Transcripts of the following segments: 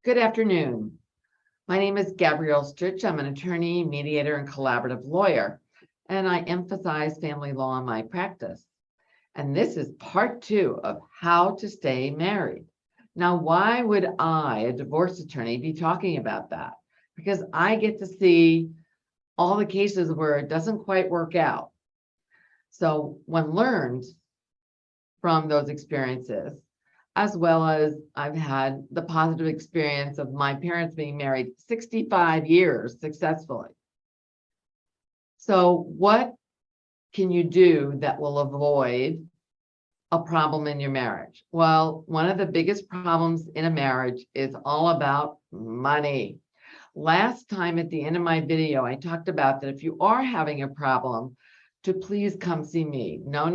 Good afternoon. My name is Gabrielle Strich. I'm an attorney, mediator, and collaborative lawyer, and I emphasize family law in my practice. And this is part 2 of how to stay married. Now, why would I, a divorce attorney, be talking about that? Because I get to see all the cases where it doesn't quite work out. So when learned from those experiences, as well as I've had the positive experience of my parents being married 65 years successfully. So what can you do that will avoid a problem in your marriage? Well, one of the biggest problems in a marriage is all about money. Last time at the end of my video, I talked about that if you are having a problem, to please come see me. No,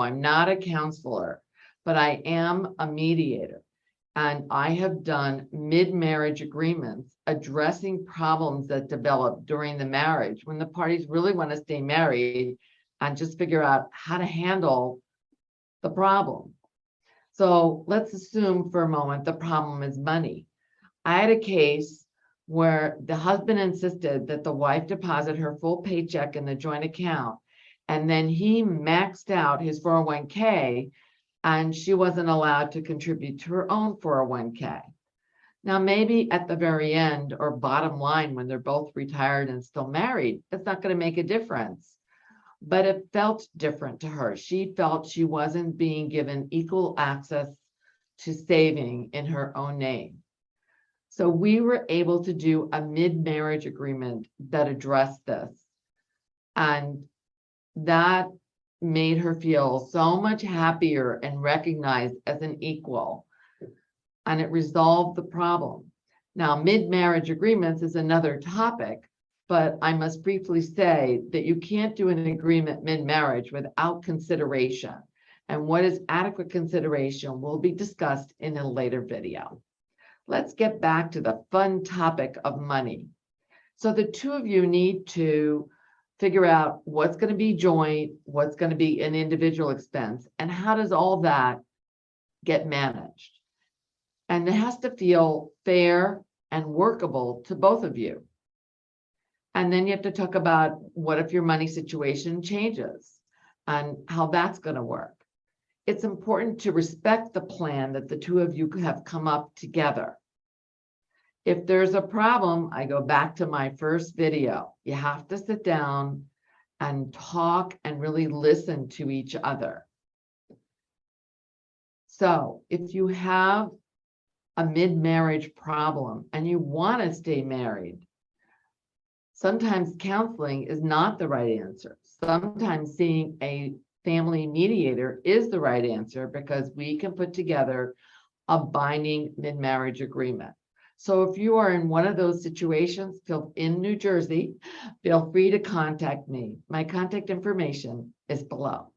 I'm not a counselor, but I am a mediator. And I have done mid-marriage agreements addressing problems that develop during the marriage when the parties really want to stay married and just figure out how to handle the problem. So let's assume for a moment the problem is money. I had a case where the husband insisted that the wife deposit her full paycheck in the joint account, and then he maxed out his 401k, and she wasn't allowed to contribute to her own 401k. Now, maybe at the very end or bottom line, when they're both retired and still married, it's not going to make a difference. But it felt different to her. She felt she wasn't being given equal access to saving in her own name. So we were able to do a mid-marriage agreement that addressed this. And that made her feel so much happier and recognized as an equal. And it resolved the problem. Now, mid-marriage agreements is another topic, but I must briefly say that you can't do an agreement mid-marriage without consideration. And what is adequate consideration will be discussed in a later video. Let's get back to the fun topic of money. So the two of you need to figure out what's going to be joint, what's going to be an individual expense, and how does all that get managed. And it has to feel fair and workable to both of you. And then you have to talk about what if your money situation changes and how that's going to work. It's important to respect the plan that the two of you have come up together. If there's a problem, I go back to my first video. You have to sit down and talk and really listen to each other. So if you have a mid-marriage problem and you want to stay married, sometimes counseling is not the right answer. Sometimes seeing a family mediator is the right answer because we can put together a binding mid-marriage agreement. So if you are in one of those situations, in New Jersey, feel free to contact me. My contact information is below.